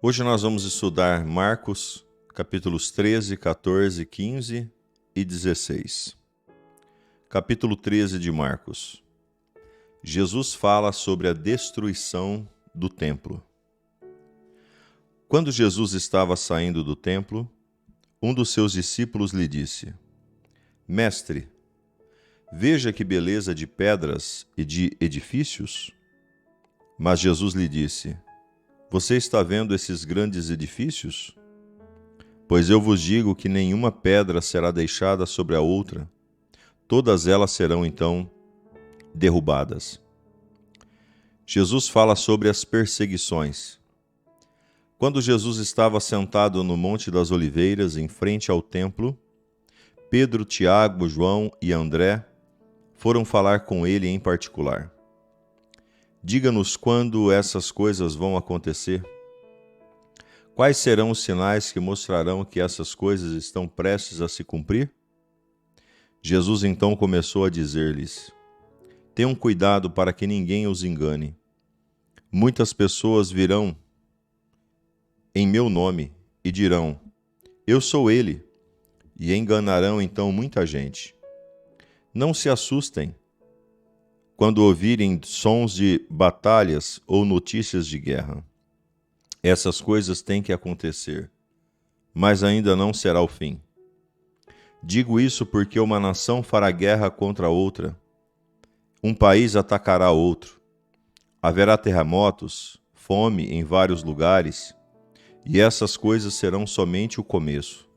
Hoje nós vamos estudar Marcos, capítulos 13, 14, 15 e 16. Capítulo 13 de Marcos. Jesus fala sobre a destruição do templo. Quando Jesus estava saindo do templo, um dos seus discípulos lhe disse: Mestre, veja que beleza de pedras e de edifícios. Mas Jesus lhe disse: Você está vendo esses grandes edifícios? Pois eu vos digo que nenhuma pedra será deixada sobre a outra. Todas elas serão, então, derrubadas. Jesus fala sobre as perseguições. Quando Jesus estava sentado no Monte das Oliveiras, em frente ao templo, Pedro, Tiago, João e André foram falar com ele em particular. Diga-nos quando essas coisas vão acontecer. Quais serão os sinais que mostrarão que essas coisas estão prestes a se cumprir? Jesus então começou a dizer-lhes: Tenham cuidado para que ninguém os engane. Muitas pessoas virão em meu nome e dirão: Eu sou ele, e enganarão então muita gente. Não se assustem quando ouvirem sons de batalhas ou notícias de guerra. Essas coisas têm que acontecer, mas ainda não será o fim. Digo isso porque uma nação fará guerra contra outra, um país atacará outro. Haverá terremotos, fome em vários lugares, e essas coisas serão somente o começo.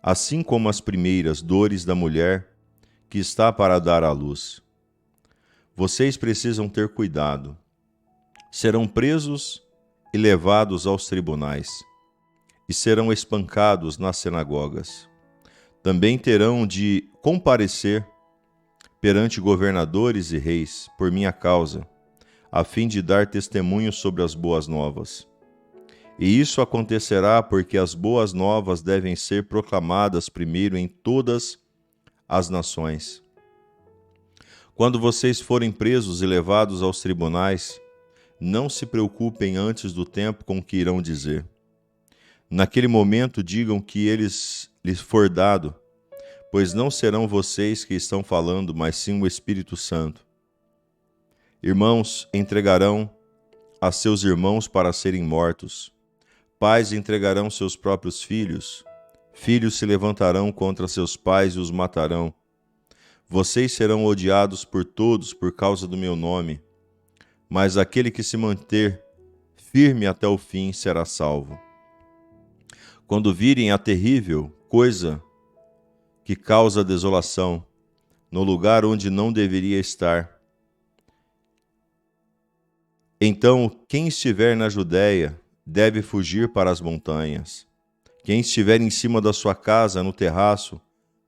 Assim como as primeiras dores da mulher que está para dar à luz. Vocês precisam ter cuidado. Serão presos e levados aos tribunais, e serão espancados nas sinagogas. Também terão de comparecer perante governadores e reis por minha causa, a fim de dar testemunho sobre as boas novas. E isso acontecerá porque as boas novas devem ser proclamadas primeiro em todas as nações. Quando vocês forem presos e levados aos tribunais, não se preocupem antes do tempo com o que irão dizer. Naquele momento digam que lhes for dado, pois não serão vocês que estão falando, mas sim o Espírito Santo. Irmãos entregarão a seus irmãos para serem mortos. Pais entregarão seus próprios filhos. Filhos se levantarão contra seus pais e os matarão. Vocês serão odiados por todos por causa do meu nome, mas aquele que se manter firme até o fim será salvo. Quando virem a terrível coisa que causa desolação, no lugar onde não deveria estar, então quem estiver na Judéia deve fugir para as montanhas. Quem estiver em cima da sua casa, no terraço,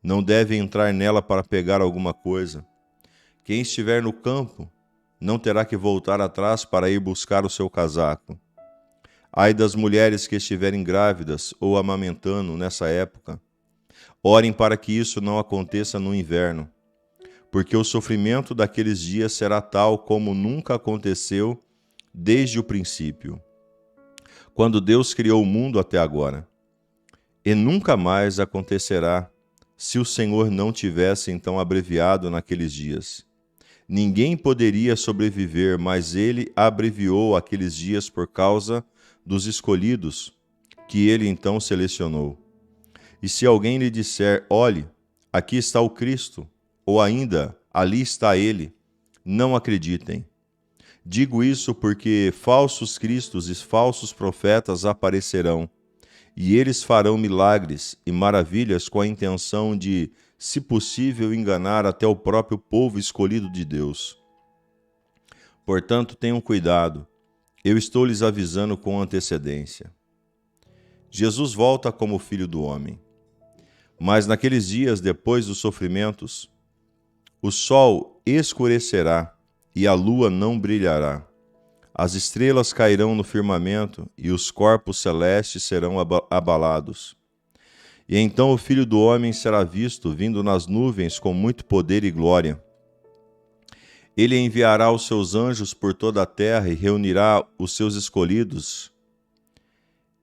não deve entrar nela para pegar alguma coisa. Quem estiver no campo não terá que voltar atrás para ir buscar o seu casaco. Ai das mulheres que estiverem grávidas ou amamentando nessa época. Orem para que isso não aconteça no inverno, porque o sofrimento daqueles dias será tal como nunca aconteceu desde o princípio, quando Deus criou o mundo até agora. E nunca mais acontecerá se o Senhor não tivesse então abreviado naqueles dias. Ninguém poderia sobreviver, mas ele abreviou aqueles dias por causa dos escolhidos, que ele então selecionou. E se alguém lhe disser, olhe, aqui está o Cristo, ou ainda, ali está ele, não acreditem. Digo isso porque falsos cristos e falsos profetas aparecerão, e eles farão milagres e maravilhas com a intenção de, se possível, enganar até o próprio povo escolhido de Deus. Portanto, tenham cuidado. Eu estou lhes avisando com antecedência. Jesus volta como Filho do Homem. Mas naqueles dias, depois dos sofrimentos, o sol escurecerá e a lua não brilhará. As estrelas cairão no firmamento e os corpos celestes serão abalados. E então o Filho do Homem será visto vindo nas nuvens com muito poder e glória. Ele enviará os seus anjos por toda a terra e reunirá os seus escolhidos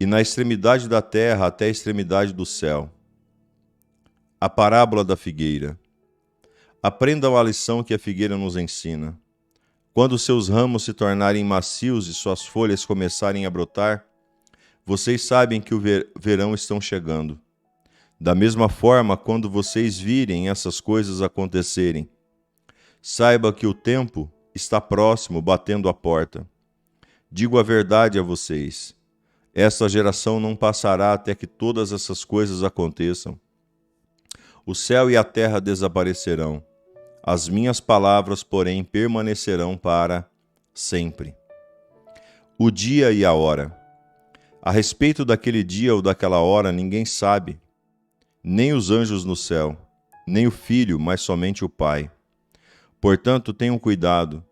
e na extremidade da terra até a extremidade do céu. A parábola da figueira. Aprendam a lição que a figueira nos ensina. Quando seus ramos se tornarem macios e suas folhas começarem a brotar, vocês sabem que o verão está chegando. Da mesma forma, quando vocês virem essas coisas acontecerem, saiba que o tempo está próximo, batendo à porta. Digo a verdade a vocês: esta geração não passará até que todas essas coisas aconteçam. O céu e a terra desaparecerão. As minhas palavras, porém, permanecerão para sempre. O dia e a hora. A respeito daquele dia ou daquela hora, ninguém sabe, nem os anjos no céu, nem o Filho, mas somente o Pai. Portanto, tenham cuidado.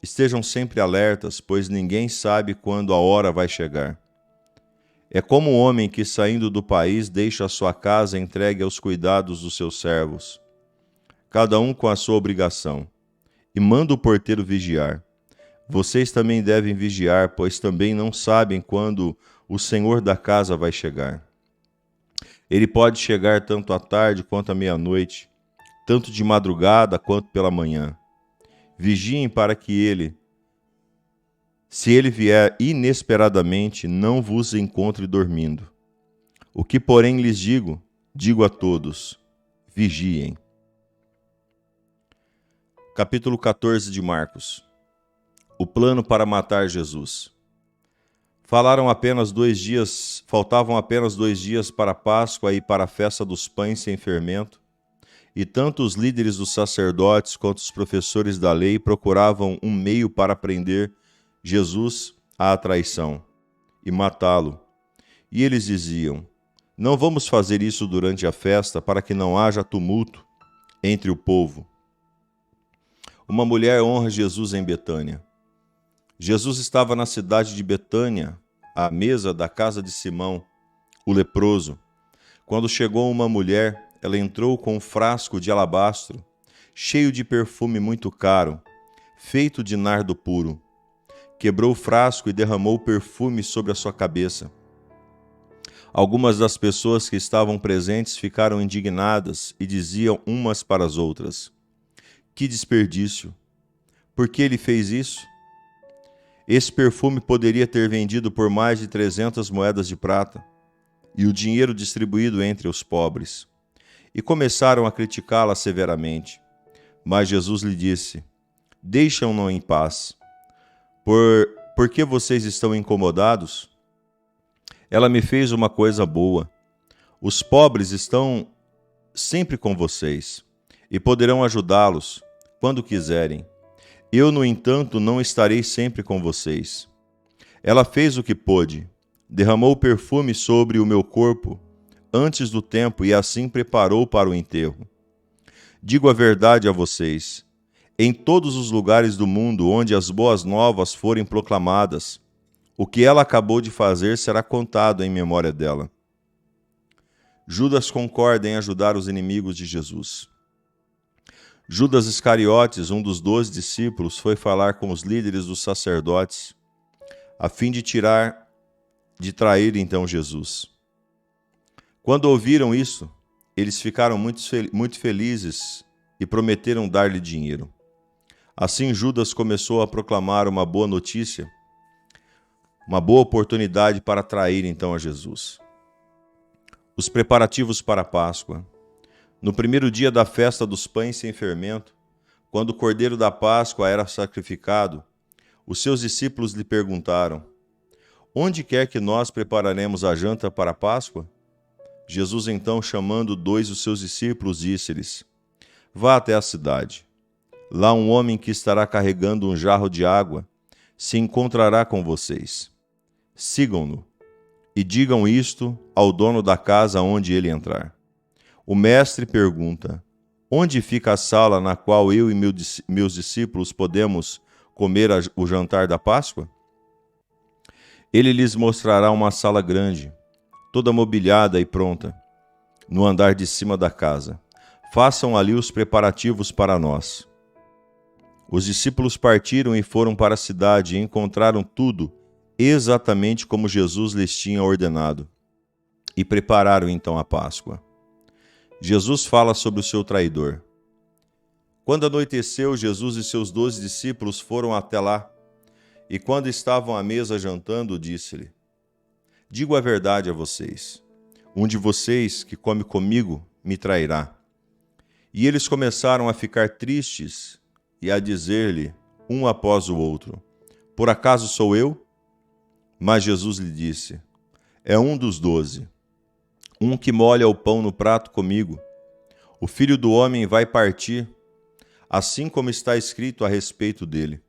Estejam sempre alertas, pois ninguém sabe quando a hora vai chegar. É como um homem que, saindo do país, deixa a sua casa entregue aos cuidados dos seus servos, cada um com a sua obrigação, e manda o porteiro vigiar. Vocês também devem vigiar, pois também não sabem quando o senhor da casa vai chegar. Ele pode chegar tanto à tarde quanto à meia-noite, tanto de madrugada quanto pela manhã. Vigiem para que ele, se ele vier inesperadamente, não vos encontre dormindo. O que, porém, lhes digo, digo a todos: vigiem. Capítulo 14 de Marcos. O plano para matar Jesus. Faltavam apenas 2 dias para a Páscoa e para a festa dos pães sem fermento, e tanto os líderes dos sacerdotes quanto os professores da lei procuravam um meio para prender Jesus à traição e matá-lo. E eles diziam: não vamos fazer isso durante a festa, para que não haja tumulto entre o povo. Uma mulher honra Jesus em Betânia. Jesus estava na cidade de Betânia, à mesa da casa de Simão, o leproso. Quando chegou uma mulher, ela entrou com um frasco de alabastro, cheio de perfume muito caro, feito de nardo puro. Quebrou o frasco e derramou o perfume sobre a sua cabeça. Algumas das pessoas que estavam presentes ficaram indignadas e diziam umas para as outras: que desperdício! Por que ele fez isso? Esse perfume poderia ter vendido por mais de 300 moedas de prata e o dinheiro distribuído entre os pobres. E começaram a criticá-la severamente. Mas Jesus lhe disse: deixam-no em paz. Por que vocês estão incomodados? Ela me fez uma coisa boa. Os pobres estão sempre com vocês e poderão ajudá-los quando quiserem. Eu, no entanto, não estarei sempre com vocês. Ela fez o que pôde, derramou perfume sobre o meu corpo antes do tempo e assim preparou para o enterro. Digo a verdade a vocês: em todos os lugares do mundo onde as boas novas forem proclamadas, o que ela acabou de fazer será contado em memória dela. Judas concorda em ajudar os inimigos de Jesus. Judas Iscariotes, um dos 12 discípulos, foi falar com os líderes dos sacerdotes, a fim de trair então Jesus. Quando ouviram isso, eles ficaram muito felizes e prometeram dar-lhe dinheiro. Assim Judas começou a proclamar uma boa notícia, uma boa oportunidade para trair então a Jesus. Os preparativos para a Páscoa. No primeiro dia da festa dos pães sem fermento, quando o cordeiro da Páscoa era sacrificado, os seus discípulos lhe perguntaram: onde quer que nós prepararemos a janta para a Páscoa? Jesus então, chamando 2 dos seus discípulos, disse-lhes: vá até a cidade. Lá um homem que estará carregando um jarro de água se encontrará com vocês. Sigam-no e digam isto ao dono da casa onde ele entrar. O mestre pergunta: onde fica a sala na qual eu e meus discípulos podemos comer o jantar da Páscoa? Ele lhes mostrará uma sala grande, toda mobiliada e pronta, no andar de cima da casa. Façam ali os preparativos para nós. Os discípulos partiram e foram para a cidade e encontraram tudo exatamente como Jesus lhes tinha ordenado, e prepararam então a Páscoa. Jesus fala sobre o seu traidor. Quando anoiteceu, Jesus e seus 12 discípulos foram até lá, e quando estavam à mesa jantando, disse-lhe: Digo a verdade a vocês, um de vocês que come comigo me trairá. E eles começaram a ficar tristes e a dizer-lhe, um após o outro: Por acaso sou eu? Mas Jesus lhe disse: É um dos 12, um que molha o pão no prato comigo. O Filho do Homem vai partir, assim como está escrito a respeito dele.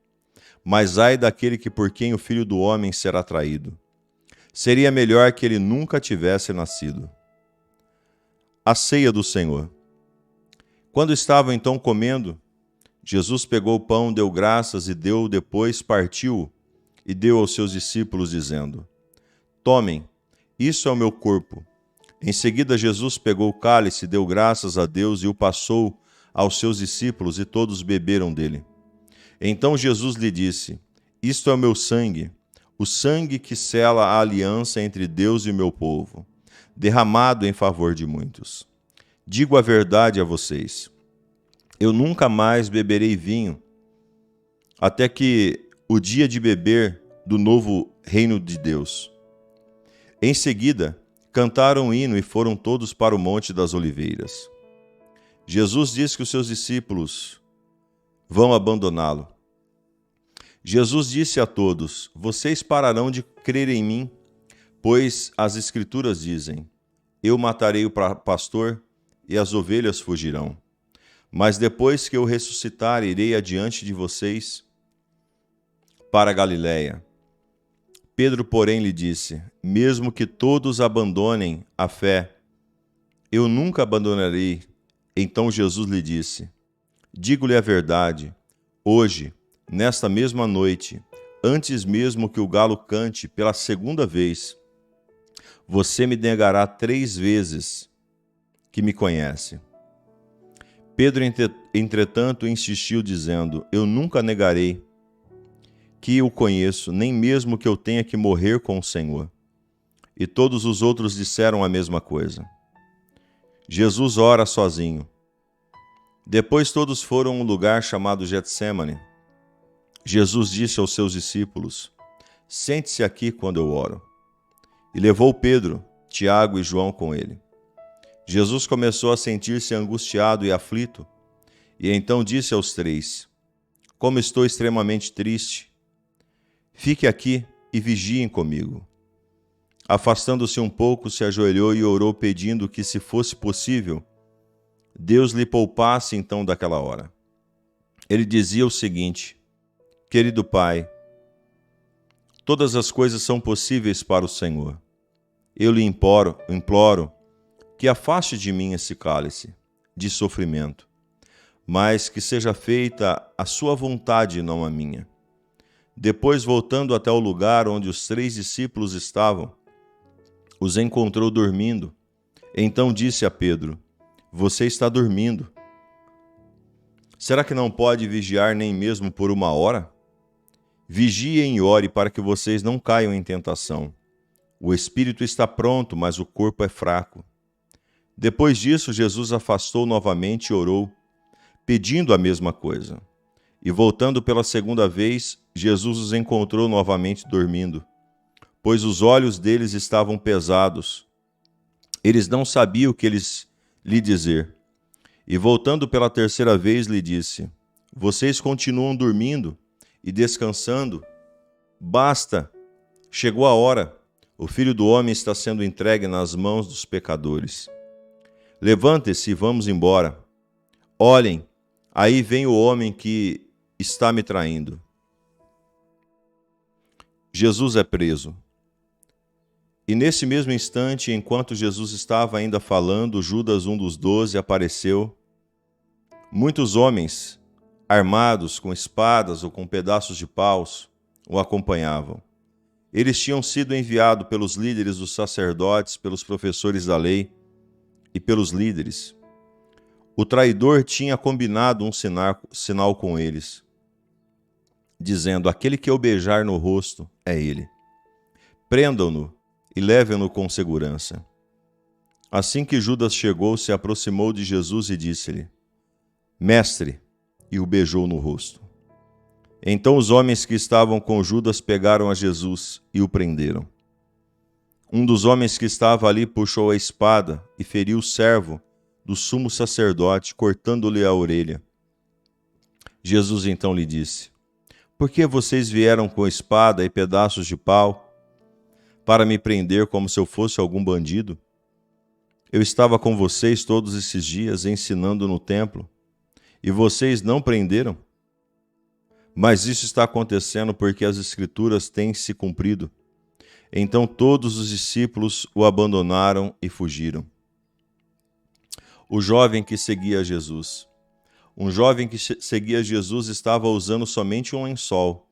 Mas ai daquele que por quem o Filho do Homem será traído. Seria melhor que ele nunca tivesse nascido. A ceia do Senhor. Quando estavam então comendo, Jesus pegou o pão, deu graças e deu, depois partiu e deu aos seus discípulos, dizendo: Tomem, isso é o meu corpo. Em seguida, Jesus pegou o cálice, deu graças a Deus e o passou aos seus discípulos, e todos beberam dele. Então Jesus lhe disse: Isto é o meu sangue, o sangue que sela a aliança entre Deus e o meu povo, derramado em favor de muitos. Digo a verdade a vocês: eu nunca mais beberei vinho, até que o dia de beber do novo reino de Deus. Em seguida, cantaram um hino e foram todos para o Monte das Oliveiras. Jesus disse que os seus discípulos vão abandoná-lo. Jesus disse a todos: Vocês pararão de crer em mim, pois as Escrituras dizem: Eu matarei o pastor e as ovelhas fugirão. Mas depois que eu ressuscitar, irei adiante de vocês para a Galiléia. Pedro, porém, lhe disse: Mesmo que todos abandonem a fé, eu nunca abandonarei. Então Jesus lhe disse: Digo-lhe a verdade, hoje, nesta mesma noite, antes mesmo que o galo cante pela segunda vez, você me negará 3 vezes que me conhece. Pedro, entretanto, insistiu, dizendo: Eu nunca negarei que o conheço, nem mesmo que eu tenha que morrer com o Senhor. E todos os outros disseram a mesma coisa. Jesus ora sozinho. Depois todos foram a um lugar chamado Getsêmani. Jesus disse aos seus discípulos: Sente-se aqui quando eu oro. E levou Pedro, Tiago e João com ele. Jesus começou a sentir-se angustiado e aflito, e então disse aos 3: Como estou extremamente triste. Fique aqui e vigiem comigo. Afastando-se um pouco, se ajoelhou e orou, pedindo que, se fosse possível, Deus lhe poupasse então daquela hora. Ele dizia o seguinte: Querido Pai, todas as coisas são possíveis para o Senhor. Eu lhe imploro que afaste de mim esse cálice de sofrimento, mas que seja feita a sua vontade e não a minha. Depois, voltando até o lugar onde os 3 discípulos estavam, os encontrou dormindo. Então disse a Pedro: Você está dormindo. Será que não pode vigiar nem mesmo por 1 hora? Vigiem e ore para que vocês não caiam em tentação. O espírito está pronto, mas o corpo é fraco. Depois disso, Jesus afastou novamente e orou, pedindo a mesma coisa. E voltando pela segunda vez, Jesus os encontrou novamente dormindo, pois os olhos deles estavam pesados. Eles não sabiam o que lhe dizer. E voltando pela terceira vez, lhe disse: Vocês continuam dormindo e descansando? Basta! Chegou a hora. O Filho do Homem está sendo entregue nas mãos dos pecadores. Levante-se e vamos embora. Olhem, aí vem o homem que está me traindo. Jesus é preso. E nesse mesmo instante, enquanto Jesus estava ainda falando, Judas, um dos 12, apareceu. Muitos homens, armados com espadas ou com pedaços de paus, o acompanhavam. Eles tinham sido enviados pelos líderes dos sacerdotes, pelos professores da lei e pelos líderes. O traidor tinha combinado um sinal com eles, dizendo: Aquele que eu beijar no rosto é ele. Prendam-no e levem-no com segurança. Assim que Judas chegou, se aproximou de Jesus e disse-lhe: Mestre, e o beijou no rosto. Então os homens que estavam com Judas pegaram a Jesus e o prenderam. Um dos homens que estava ali puxou a espada e feriu o servo do sumo sacerdote, cortando-lhe a orelha. Jesus então lhe disse: Por que vocês vieram com espada e pedaços de pau para me prender como se eu fosse algum bandido? Eu estava com vocês todos esses dias ensinando no templo, e vocês não prenderam? Mas isso está acontecendo porque as Escrituras têm se cumprido. Então todos os discípulos o abandonaram e fugiram. O jovem que seguia Jesus. Um jovem que seguia Jesus estava usando somente um lençol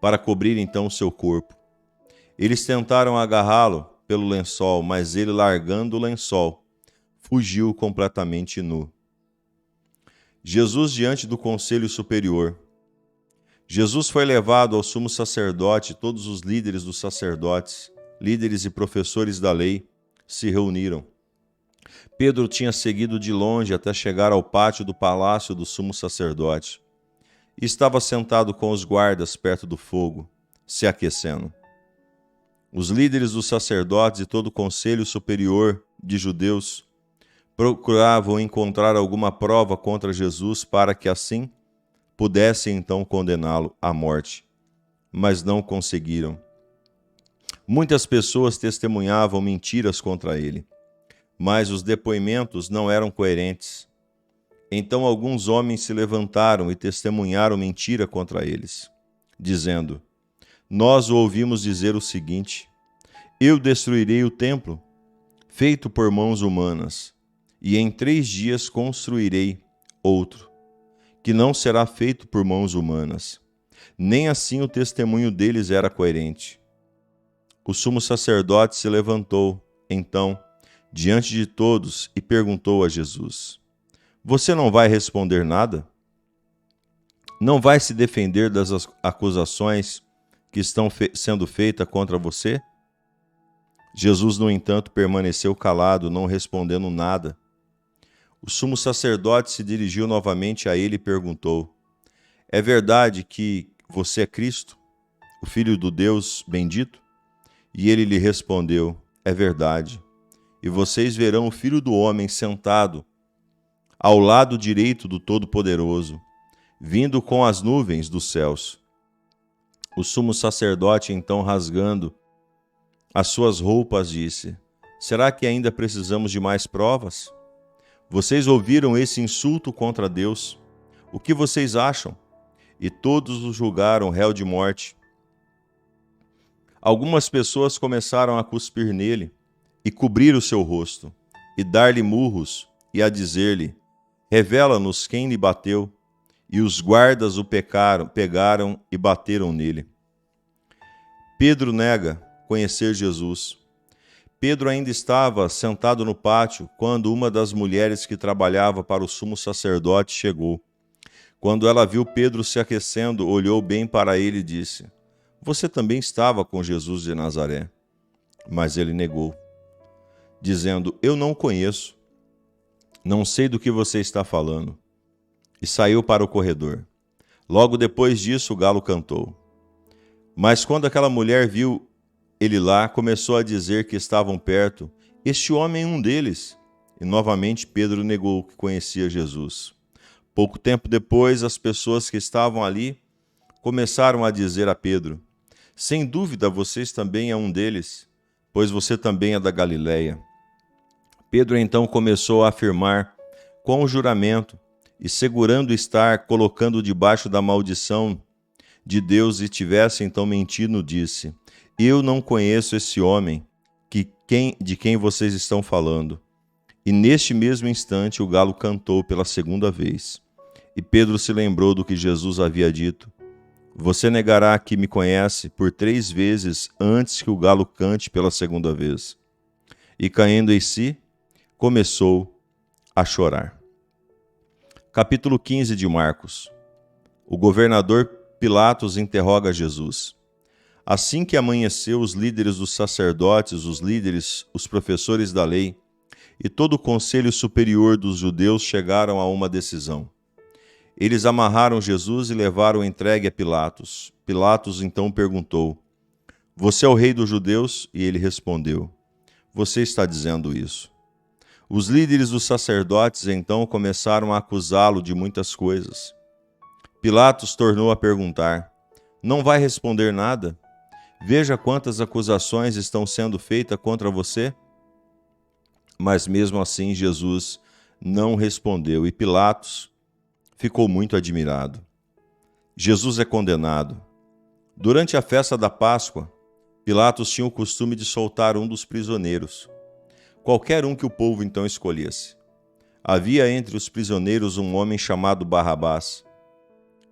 para cobrir então o seu corpo. Eles tentaram agarrá-lo pelo lençol, mas ele, largando o lençol, fugiu completamente nu. Jesus diante do Conselho Superior. Jesus foi levado ao sumo sacerdote e todos os líderes dos sacerdotes, líderes e professores da lei, se reuniram. Pedro tinha seguido de longe até chegar ao pátio do palácio do sumo sacerdote e estava sentado com os guardas perto do fogo, se aquecendo. Os líderes dos sacerdotes e todo o conselho superior de judeus procuravam encontrar alguma prova contra Jesus para que assim pudessem então condená-lo à morte, mas não conseguiram. Muitas pessoas testemunhavam mentiras contra ele, mas os depoimentos não eram coerentes. Então alguns homens se levantaram e testemunharam mentira contra eles, dizendo: Nós o ouvimos dizer o seguinte: Eu destruirei o templo, feito por mãos humanas, e em 3 dias construirei outro, que não será feito por mãos humanas. Nem assim o testemunho deles era coerente. O sumo sacerdote se levantou, então, diante de todos e perguntou a Jesus: Você não vai responder nada? Não vai se defender das acusações que estão sendo feitas contra você? Jesus, no entanto, permaneceu calado, não respondendo nada. O sumo sacerdote se dirigiu novamente a ele e perguntou: É verdade que você é Cristo, o Filho do Deus bendito? E ele lhe respondeu: É verdade. E vocês verão o Filho do Homem sentado ao lado direito do Todo-Poderoso, vindo com as nuvens dos céus. O sumo sacerdote, então, rasgando as suas roupas, disse: Será que ainda precisamos de mais provas? Vocês ouviram esse insulto contra Deus. O que vocês acham? E todos o julgaram réu de morte. Algumas pessoas começaram a cuspir nele e cobrir o seu rosto, e dar-lhe murros, e a dizer-lhe: Revela-nos quem lhe bateu. E os guardas o pegaram e bateram nele. Pedro nega conhecer Jesus. Pedro ainda estava sentado no pátio quando uma das mulheres que trabalhava para o sumo sacerdote chegou. Quando ela viu Pedro se aquecendo, olhou bem para ele e disse: Você também estava com Jesus de Nazaré. Mas ele negou, dizendo: Eu não o conheço. Não sei do que você está falando. E saiu para o corredor. Logo depois disso, o galo cantou. Mas quando aquela mulher viu ele lá, começou a dizer que estavam perto: Este homem é um deles. E novamente Pedro negou que conhecia Jesus. Pouco tempo depois, as pessoas que estavam ali começaram a dizer a Pedro: Sem dúvida vocês também é um deles, pois você também é da Galileia. Pedro então começou a afirmar com o juramento, e segurando estar colocando debaixo da maldição de Deus e tivesse então mentindo, disse: Eu não conheço esse homem de quem vocês estão falando. E neste mesmo instante o galo cantou pela segunda vez. E Pedro se lembrou do que Jesus havia dito: Você negará que me conhece por 3 vezes antes que o galo cante pela segunda vez. E caindo em si, começou a chorar. Capítulo 15 de Marcos. O governador Pilatos interroga Jesus. Assim que amanheceu, os líderes dos sacerdotes, os líderes, os professores da lei e todo o conselho superior dos judeus chegaram a uma decisão. Eles amarraram Jesus e levaram entregue a Pilatos. Pilatos então perguntou: Você é o rei dos judeus? E ele respondeu: Você está dizendo isso. Os líderes dos sacerdotes então começaram a acusá-lo de muitas coisas. Pilatos tornou a perguntar: Não vai responder nada? Veja quantas acusações estão sendo feitas contra você. Mas mesmo assim Jesus não respondeu e Pilatos ficou muito admirado. Jesus é condenado. Durante a festa da Páscoa, Pilatos tinha o costume de soltar um dos prisioneiros, qualquer um que o povo então escolhesse. Havia entre os prisioneiros um homem chamado Barrabás.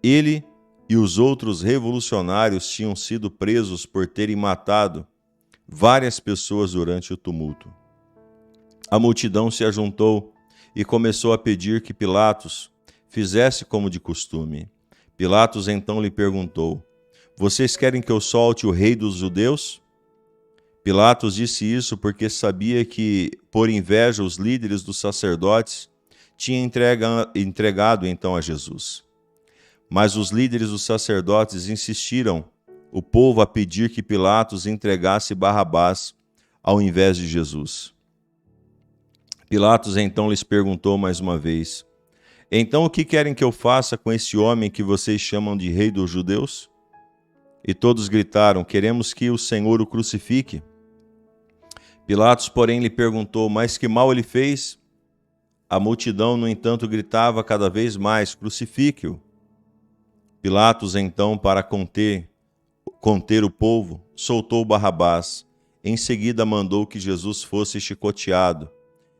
Ele e os outros revolucionários tinham sido presos por terem matado várias pessoas durante o tumulto. A multidão se ajuntou e começou a pedir que Pilatos fizesse como de costume. Pilatos então lhe perguntou: Vocês querem que eu solte o rei dos judeus? Pilatos disse isso porque sabia que, por inveja, os líderes dos sacerdotes tinham entregado então a Jesus. Mas os líderes dos sacerdotes insistiram o povo a pedir que Pilatos entregasse Barrabás ao invés de Jesus. Pilatos então lhes perguntou mais uma vez: Então o que querem que eu faça com esse homem que vocês chamam de rei dos judeus? E todos gritaram: Queremos que o Senhor o crucifique. Pilatos, porém, lhe perguntou: Mas que mal ele fez? A multidão, no entanto, gritava cada vez mais: Crucifique-o. Pilatos, então, para conter o povo, soltou Barrabás. Em seguida mandou que Jesus fosse chicoteado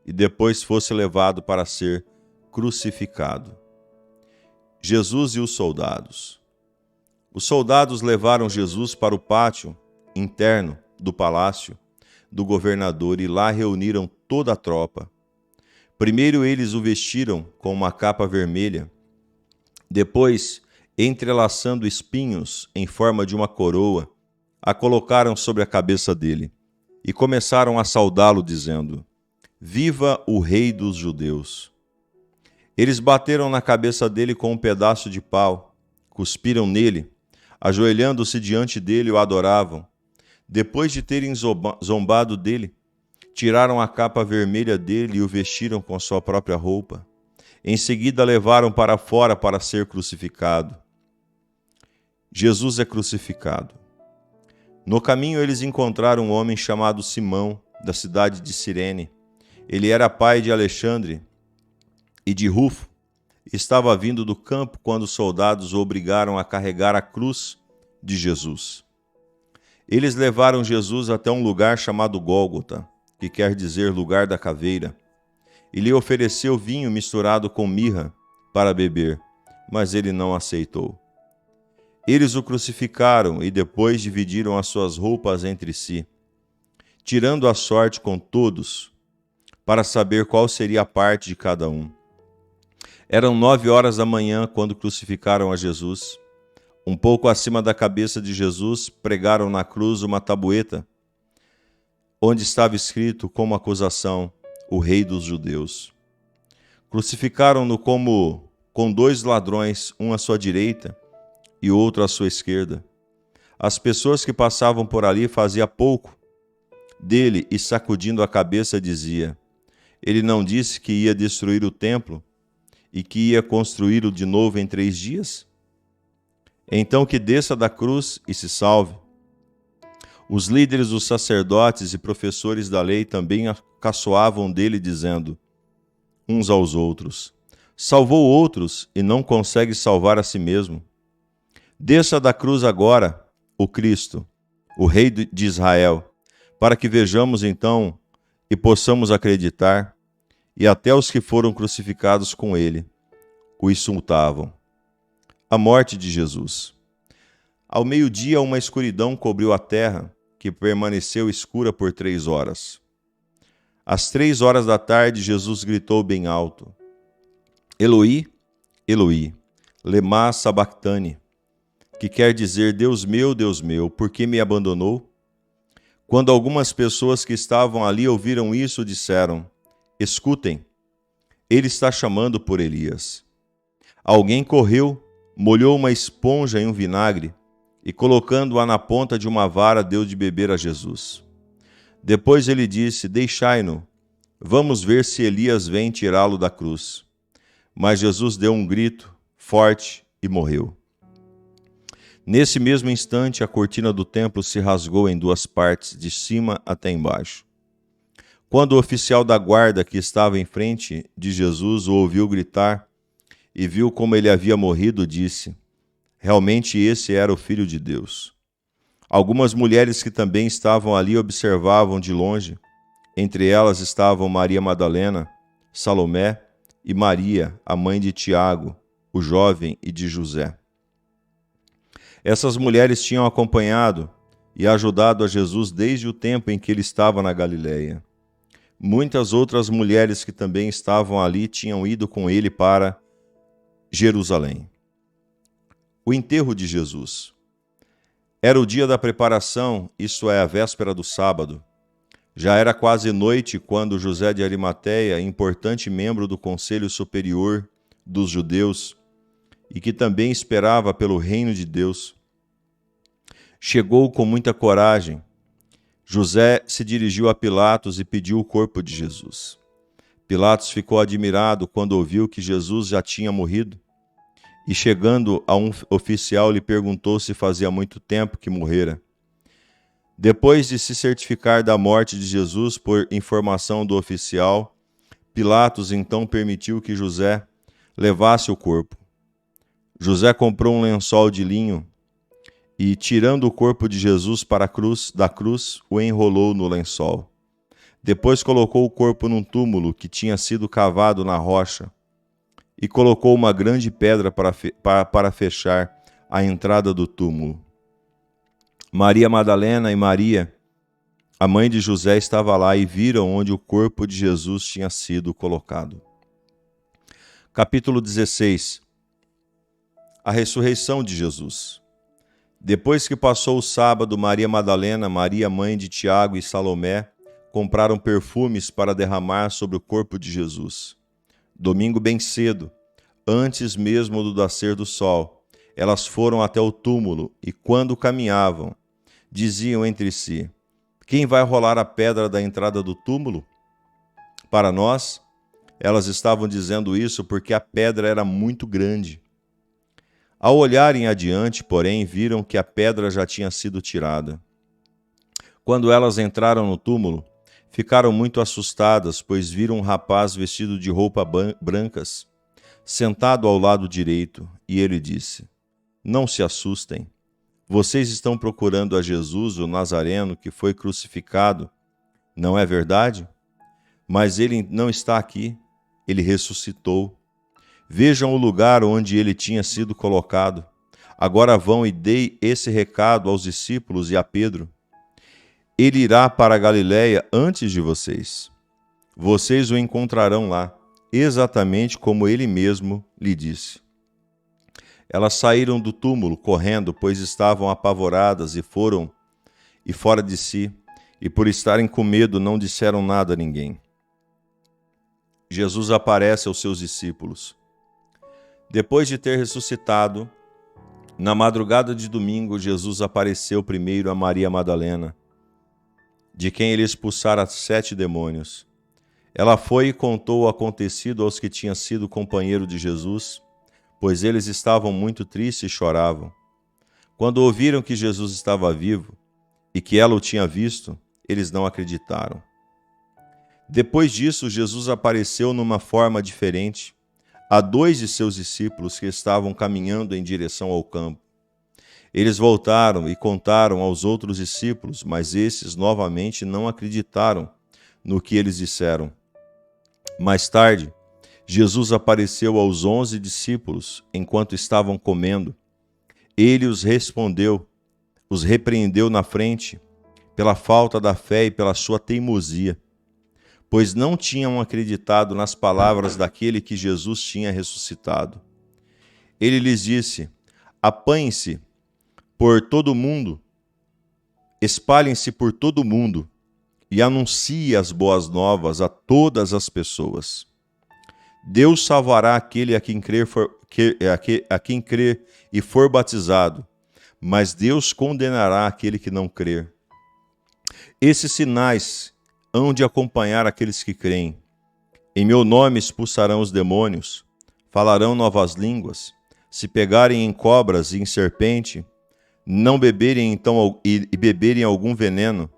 e depois fosse levado para ser crucificado. Jesus e os soldados. Os soldados levaram Jesus para o pátio interno do palácio do governador e lá reuniram toda a tropa. Primeiro eles o vestiram com uma capa vermelha, depois, entrelaçando espinhos em forma de uma coroa, a colocaram sobre a cabeça dele e começaram a saudá-lo, dizendo: Viva o Rei dos Judeus! Eles bateram na cabeça dele com um pedaço de pau, cuspiram nele, ajoelhando-se diante dele, o adoravam. Depois de terem zombado dele, tiraram a capa vermelha dele e o vestiram com sua própria roupa. Em seguida, levaram para fora para ser crucificado. Jesus é crucificado. No caminho, eles encontraram um homem chamado Simão, da cidade de Cirene. Ele era pai de Alexandre e de Rufo. Estava vindo do campo quando os soldados o obrigaram a carregar a cruz de Jesus. Eles levaram Jesus até um lugar chamado Gólgota, que quer dizer lugar da caveira, e lhe ofereceu vinho misturado com mirra para beber, mas ele não aceitou. Eles o crucificaram e depois dividiram as suas roupas entre si, tirando a sorte com todos, para saber qual seria a parte de cada um. Eram 9 horas da manhã quando crucificaram a Jesus. Um pouco acima da cabeça de Jesus, pregaram na cruz uma tabueta, onde estava escrito como acusação: o Rei dos Judeus. Crucificaram-no com 2 ladrões, um à sua direita e outro à sua esquerda. As pessoas que passavam por ali faziam pouco dele e, sacudindo a cabeça, dizia: Ele não disse que ia destruir o templo e que ia construí-lo de novo em 3 dias? Então que desça da cruz e se salve. Os líderes dos sacerdotes e professores da lei também caçoavam dele, dizendo uns aos outros: Salvou outros e não consegue salvar a si mesmo. Desça da cruz agora o Cristo, o Rei de Israel, para que vejamos então e possamos acreditar. E até os que foram crucificados com ele o insultavam. A morte de Jesus. Ao meio-dia, uma escuridão cobriu a terra, que permaneceu escura por 3 horas. Às 3 horas da tarde, Jesus gritou bem alto: Eloi, Eloi, lema sabachthani, que quer dizer: Deus meu, por que me abandonou? Quando algumas pessoas que estavam ali ouviram isso, disseram: Escutem, ele está chamando por Elias. Alguém correu, molhou uma esponja em um vinagre e, colocando-a na ponta de uma vara, deu de beber a Jesus. Depois ele disse: Deixai-no, vamos ver se Elias vem tirá-lo da cruz. Mas Jesus deu um grito forte e morreu. Nesse mesmo instante, a cortina do templo se rasgou em duas partes, de cima até embaixo. Quando o oficial da guarda que estava em frente de Jesus o ouviu gritar e viu como ele havia morrido, disse: Realmente esse era o Filho de Deus. Algumas mulheres que também estavam ali observavam de longe. Entre elas estavam Maria Madalena, Salomé e Maria, a mãe de Tiago, o jovem, e de José. Essas mulheres tinham acompanhado e ajudado a Jesus desde o tempo em que ele estava na Galileia. Muitas outras mulheres que também estavam ali tinham ido com ele para Jerusalém. O enterro de Jesus. Era o dia da preparação, isto é, a véspera do sábado. Já era quase noite quando José de Arimateia, importante membro do Conselho Superior dos Judeus, e que também esperava pelo reino de Deus, chegou com muita coragem. José se dirigiu a Pilatos e pediu o corpo de Jesus. Pilatos ficou admirado quando ouviu que Jesus já tinha morrido, e chegando a um oficial lhe perguntou se fazia muito tempo que morrera. Depois de se certificar da morte de Jesus por informação do oficial, Pilatos então permitiu que José levasse o corpo. José comprou um lençol de linho e, tirando o corpo de Jesus da cruz, o enrolou no lençol. Depois colocou o corpo num túmulo que tinha sido cavado na rocha e colocou uma grande pedra para fechar a entrada do túmulo. Maria Madalena e Maria, a mãe de José, estavam lá e viram onde o corpo de Jesus tinha sido colocado. Capítulo 16. A ressurreição de Jesus. Depois que passou o sábado, Maria Madalena, Maria, mãe de Tiago, e Salomé compraram perfumes para derramar sobre o corpo de Jesus. Domingo bem cedo, antes mesmo do nascer do sol, elas foram até o túmulo e, quando caminhavam, diziam entre si: Quem vai rolar a pedra da entrada do túmulo? Para nós, elas estavam dizendo isso porque a pedra era muito grande. Ao olharem adiante, porém, viram que a pedra já tinha sido tirada. Quando elas entraram no túmulo, ficaram muito assustadas, pois viram um rapaz vestido de roupas brancas, sentado ao lado direito, e ele disse: Não se assustem. Vocês estão procurando a Jesus, o Nazareno, que foi crucificado, não é verdade? Mas ele não está aqui, ele ressuscitou. Vejam o lugar onde ele tinha sido colocado. Agora vão e dei esse recado aos discípulos e a Pedro. Ele irá para a Galileia antes de vocês. Vocês o encontrarão lá, exatamente como ele mesmo lhe disse. Elas saíram do túmulo correndo, pois estavam apavoradas e fora de si, e por estarem com medo não disseram nada a ninguém. Jesus aparece aos seus discípulos. Depois de ter ressuscitado, na madrugada de domingo, Jesus apareceu primeiro a Maria Madalena, de quem ele expulsara 7 demônios. Ela foi e contou o acontecido aos que tinham sido companheiro de Jesus, pois eles estavam muito tristes e choravam. Quando ouviram que Jesus estava vivo e que ela o tinha visto, eles não acreditaram. Depois disso, Jesus apareceu numa forma diferente a 2 de seus discípulos que estavam caminhando em direção ao campo. Eles voltaram e contaram aos outros discípulos, mas esses novamente não acreditaram no que eles disseram. Mais tarde, Jesus apareceu aos 11 discípulos enquanto estavam comendo. Ele os repreendeu na frente pela falta da fé e pela sua teimosia, pois não tinham acreditado nas palavras daquele que Jesus tinha ressuscitado. Ele lhes disse: Apanhem-se por todo o mundo, espalhem-se por todo o mundo e anuncie as boas novas a todas as pessoas. Deus salvará aquele a quem crer e for batizado, mas Deus condenará aquele que não crer. Esses sinais hão de acompanhar aqueles que creem. Em meu nome expulsarão os demônios, falarão novas línguas, se pegarem em cobras e em serpente, não beberem então e beberem algum veneno,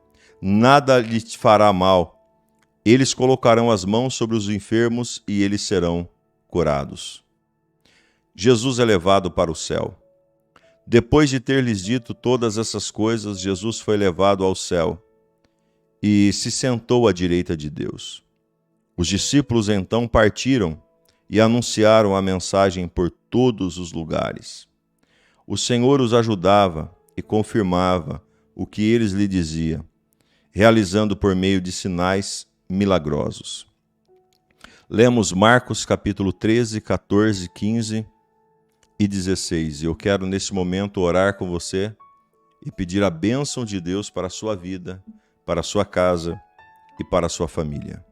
nada lhes fará mal. Eles colocarão as mãos sobre os enfermos e eles serão curados. Jesus é levado para o céu. Depois de ter lhes dito todas essas coisas, Jesus foi levado ao céu e se sentou à direita de Deus. Os discípulos então partiram e anunciaram a mensagem por todos os lugares. O Senhor os ajudava e confirmava o que eles lhe diziam, realizando por meio de sinais milagrosos. Lemos Marcos capítulo 13, 14, 15 e 16. Eu quero nesse momento orar com você e pedir a bênção de Deus para a sua vida, para a sua casa e para a sua família.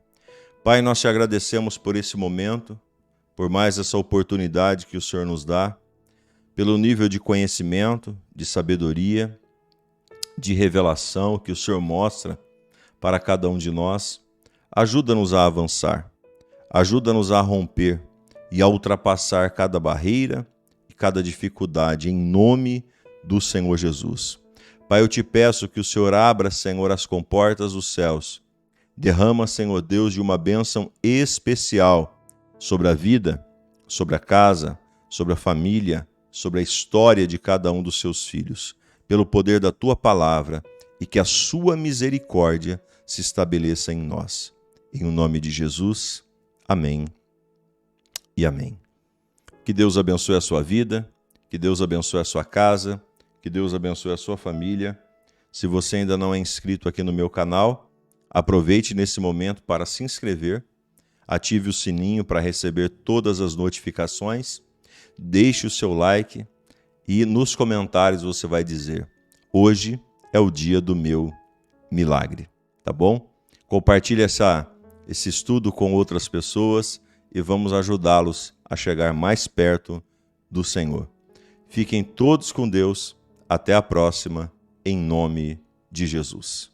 Pai, nós te agradecemos por esse momento, por mais essa oportunidade que o Senhor nos dá, pelo nível de conhecimento, de sabedoria, de revelação que o Senhor mostra para cada um de nós. Ajuda-nos a avançar, ajuda-nos a romper e a ultrapassar cada barreira e cada dificuldade, em nome do Senhor Jesus. Pai, eu te peço que o Senhor abra, Senhor, as comportas dos céus. Derrama, Senhor Deus, de uma bênção especial sobre a vida, sobre a casa, sobre a família, sobre a história de cada um dos seus filhos, pelo poder da tua palavra, e que a sua misericórdia se estabeleça em nós. Em nome de Jesus, amém e amém. Que Deus abençoe a sua vida, que Deus abençoe a sua casa, que Deus abençoe a sua família. Se você ainda não é inscrito aqui no meu canal, aproveite nesse momento para se inscrever, ative o sininho para receber todas as notificações, deixe o seu like e nos comentários você vai dizer: hoje é o dia do meu milagre, tá bom? Compartilhe esse estudo com outras pessoas e vamos ajudá-los a chegar mais perto do Senhor. Fiquem todos com Deus. Até a próxima, em nome de Jesus.